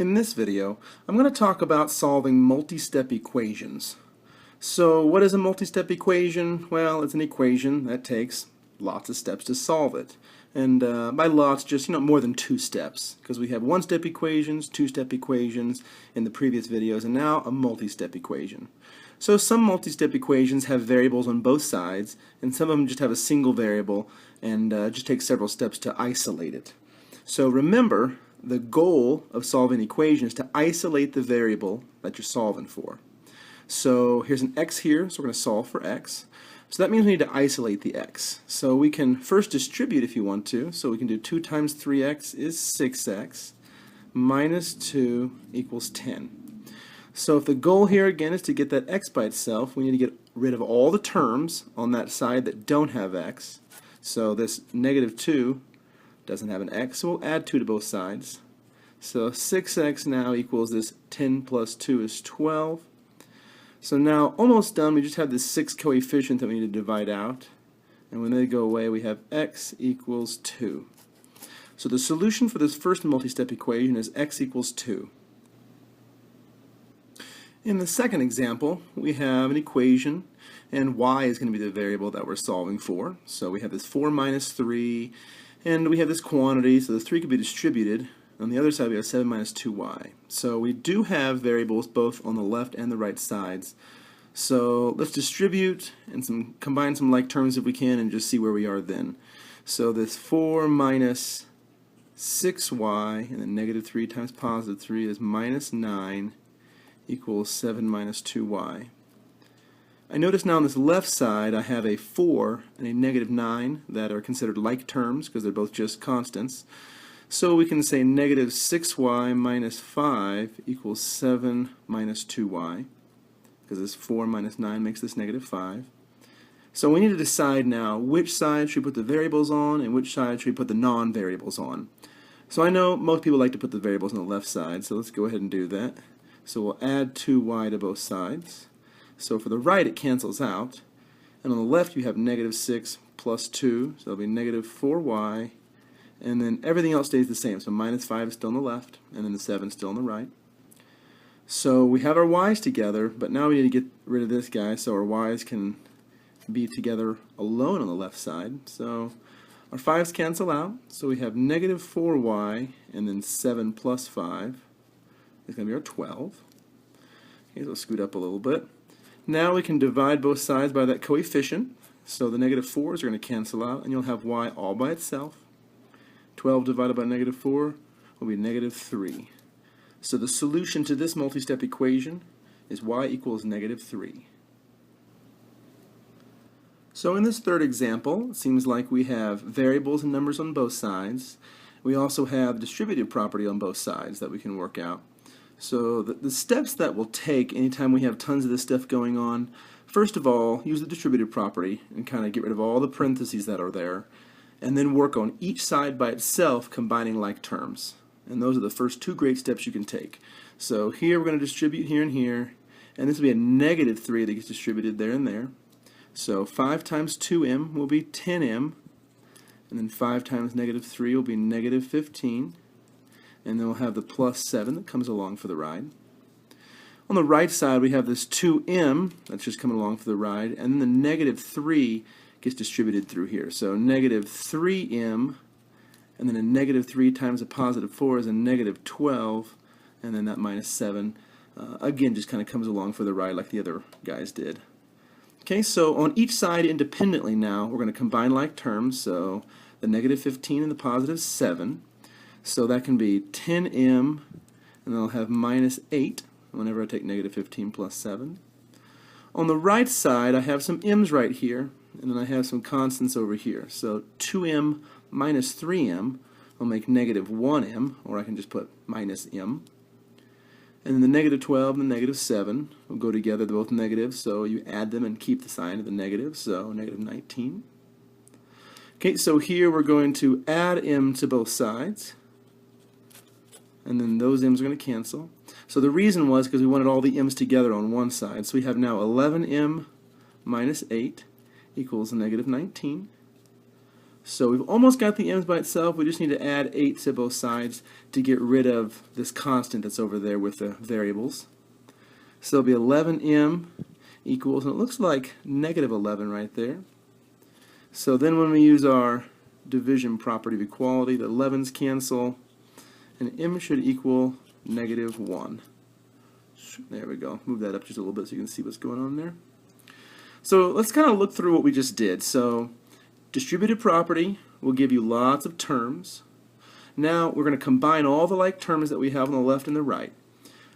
In this video, I'm going to talk about solving multi-step equations. So what is a multi-step equation? Well, it's an equation that takes lots of steps to solve it. And by lots, just more than 2 steps, because we have one-step equations, 2-step equations in the previous videos, and now a multi-step equation. So some multi-step equations have variables on both sides, and some of them just have a single variable and just take several steps to isolate it. So remember, the goal of solving an equation is to isolate the variable that you're solving for. So here's an x here, so we're going to solve for x. So that means we need to isolate the x. So we can first distribute if you want to. So we can do 2 times 3x is 6x minus 2 equals 10. So if the goal here again is to get that x by itself, we need to get rid of all the terms on that side that don't have x. So this negative 2 doesn't have an x, so we'll add 2 to both sides. So 6x now equals this 10 plus 2 is 12. So now, almost done, we just have this 6 coefficient that we need to divide out. And when they go away, we have x equals 2. So the solution for this first multi-step equation is x equals 2. In the second example, we have an equation, and y is going to be the variable that we're solving for. So we have this 4 minus 3, and we have this quantity, so the 3 could be distributed. On the other side, we have 7 minus 2y. So we do have variables both on the left and the right sides. So let's distribute and combine some like terms if we can and just see where we are then. So this 4 minus 6y, and then negative 3 times positive 3 is minus 9 equals 7 minus 2y. I notice now on this left side I have a 4 and a negative 9 that are considered like terms because they're both just constants. So we can say negative 6y minus 5 equals 7 minus 2y, because this 4 minus 9 makes this negative 5. So we need to decide now which side should we put the variables on and which side should we put the non-variables on. So I know most people like to put the variables on the left side, so let's go ahead and do that. So we'll add 2y to both sides. So for the right it cancels out, and on the left you have negative 6 plus 2, so that'll be negative 4y, and then everything else stays the same. So minus 5 is still on the left, and then the 7 is still on the right. So we have our y's together, but now we need to get rid of this guy so our y's can be together alone on the left side. So our 5's cancel out, so we have negative 4y, and then 7 plus 5 is going to be our 12. Okay, so we'll scoot up a little bit. Now we can divide both sides by that coefficient. So the negative 4's are going to cancel out, and you'll have y all by itself. 12 divided by negative 4 will be negative 3. So the solution to this multi-step equation is y equals negative 3. So in this third example, it seems like we have variables and numbers on both sides. We also have distributive property on both sides that we can work out. So the steps that we'll take anytime we have tons of this stuff going on, first of all, use the distributive property and kind of get rid of all the parentheses that are there, and then work on each side by itself combining like terms. And those are the first 2 great steps you can take. So here we're going to distribute here and here, and this will be a negative 3 that gets distributed there and there. So 5 times 2m will be 10m, and then 5 times negative 3 will be negative 15, and then we'll have the plus 7 that comes along for the ride. On the right side we have this 2m that's just coming along for the ride, and then the negative 3 gets distributed through here. So negative 3m, and then a negative 3 times a positive 4 is a negative 12, and then that minus 7 again just kind of comes along for the ride like the other guys did. Okay, so on each side independently now we're going to combine like terms, so the negative 15 and the positive 7. So that can be 10m, and then I'll have minus 8 whenever I take negative 15 plus 7. On the right side I have some m's right here, and then I have some constants over here. So 2m minus 3m will make negative 1m, or I can just put minus m. And then the negative 12 and the negative 7 will go together, they're both negative, so you add them and keep the sign of the negative, so negative 19. Okay, so here we're going to add m to both sides, and then those m's are going to cancel. So the reason was because we wanted all the m's together on one side, so we have now 11m minus 8 equals negative 19. So we've almost got the m's by itself. We just need to add 8 to both sides to get rid of this constant that's over there with the variables. So it'll be 11m equals, and it looks like negative 11 right there. So then when we use our division property of equality, the 11's cancel, and m should equal negative 1. There we go. Move that up just a little bit so you can see what's going on there. So let's kind of look through what we just did. So distributive property will give you lots of terms. Now we're going to combine all the like terms that we have on the left and the right.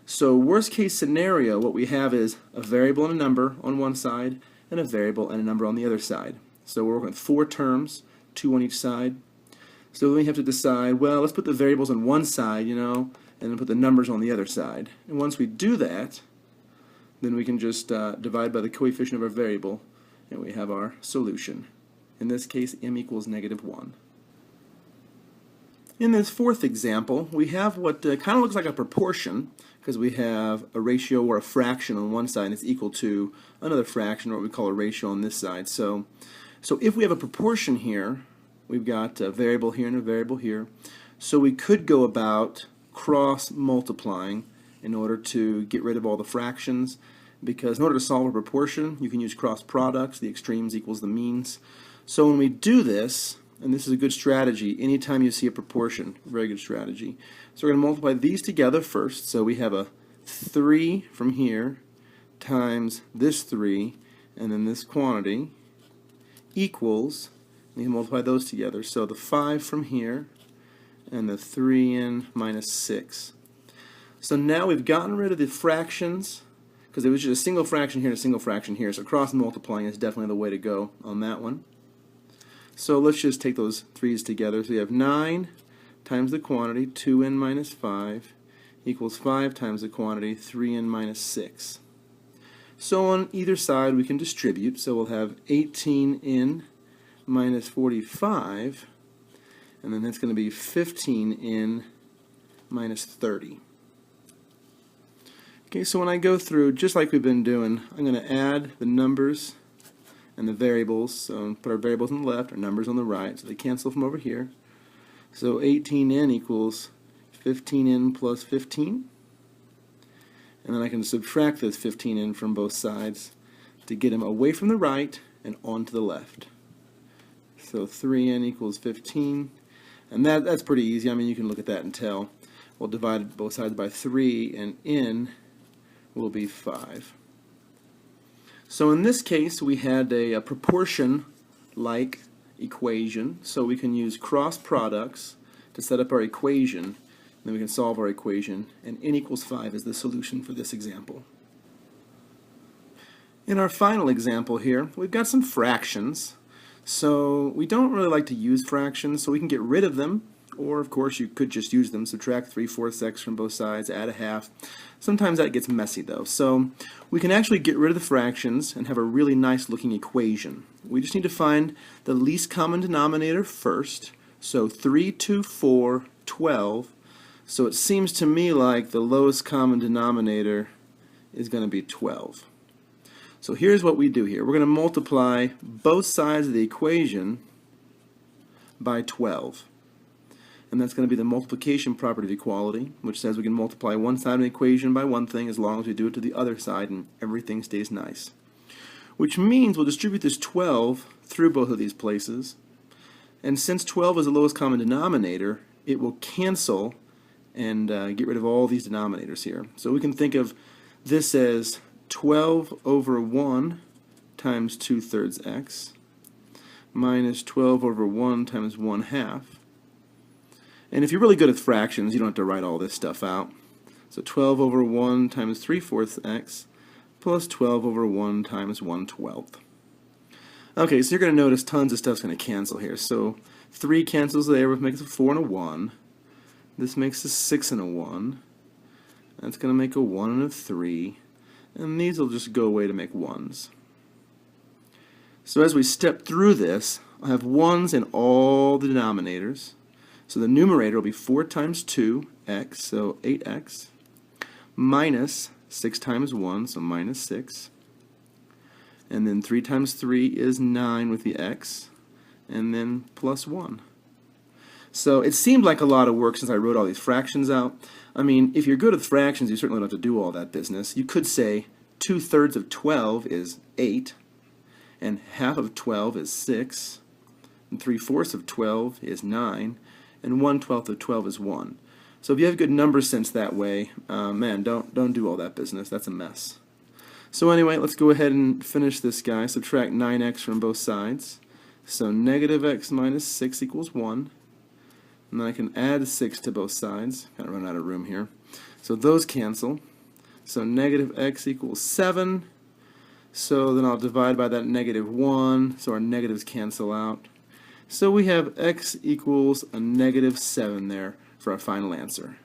So worst case scenario, what we have is a variable and a number on one side and a variable and a number on the other side. So we're working with 4 terms, 2 on each side. So then we have to decide, well, let's put the variables on one side, and then put the numbers on the other side. And once we do that, then we can just divide by the coefficient of our variable, and we have our solution. In this case, m equals negative 1. In this fourth example, we have what kind of looks like a proportion, because we have a ratio or a fraction on one side, and it's equal to another fraction, or what we call a ratio on this side. So if we have a proportion here, we've got a variable here and a variable here. So we could go about cross-multiplying in order to get rid of all the fractions, because in order to solve a proportion, you can use cross products. The extremes equals the means. So when we do this, and this is a good strategy anytime you see a proportion, very good strategy. So we're going to multiply these together first. So we have a 3 from here times this 3 and then this quantity equals, we can multiply those together. So the 5 from here and the 3n minus 6. So now we've gotten rid of the fractions, because it was just a single fraction here and a single fraction here. So cross multiplying is definitely the way to go on that one. So let's just take those 3's together. So we have 9 times the quantity, 2n minus 5, equals 5 times the quantity, 3n minus 6. So on either side we can distribute. So we'll have 18n minus 45, and then that's going to be 15n minus 30. Okay, so when I go through, just like we've been doing, I'm going to add the numbers and the variables. So put our variables on the left, our numbers on the right, so they cancel from over here. So 18n equals 15n plus 15. And then I can subtract this 15n from both sides to get them away from the right and onto the left. So 3n equals 15. And that's pretty easy. I mean, you can look at that and tell. We'll divide both sides by 3, and n will be 5. So in this case, we had a proportion-like equation. So we can use cross products to set up our equation. Then we can solve our equation, and n equals 5 is the solution for this example. In our final example here, we've got some fractions. So we don't really like to use fractions, so we can get rid of them, or of course you could just use them. Subtract 3/4 x from both sides, add a half. Sometimes that gets messy though. So we can actually get rid of the fractions and have a really nice looking equation. We just need to find the least common denominator first. So 3, 2, 4, 12. So it seems to me like the lowest common denominator is going to be 12. So here's what we do here. We're going to multiply both sides of the equation by 12. And that's going to be the multiplication property of equality, which says we can multiply one side of an equation by one thing as long as we do it to the other side and everything stays nice. Which means we'll distribute this 12 through both of these places. And since 12 is the lowest common denominator, it will cancel and get rid of all these denominators here. So we can think of this as 12 over 1 times 2/3 x minus 12 over 1 times 1/2. And if you're really good at fractions, you don't have to write all this stuff out. So 12 over 1 times 3/4 x plus 12 over 1 times 1/12. Okay, so you're going to notice tons of stuff's going to cancel here. So 3 cancels there, which makes a 4 and a 1. This makes a 6 and a 1. That's going to make a 1 and a 3. And these will just go away to make 1s. So as we step through this, I'll have 1s in all the denominators. So the numerator will be 4 times 2x, so 8x, minus 6 times 1, so minus 6. And then 3 times 3 is 9 with the x, and then plus 1. So it seemed like a lot of work since I wrote all these fractions out. I mean, if you're good with fractions, you certainly don't have to do all that business. You could say 2/3 of 12 is 8, and half of 12 is 6, and 3/4 of 12 is 9, and 1/12 of 12 is 1. So if you have good number sense that way, man, don't do all that business. That's a mess. So anyway, let's go ahead and finish this guy. Subtract 9x from both sides. So negative x minus 6 equals 1. And then I can add 6 to both sides. Kind of run out of room here. So those cancel. So negative x equals 7. So then I'll divide by that negative 1. So our negatives cancel out. So we have x equals a negative 7 there for our final answer.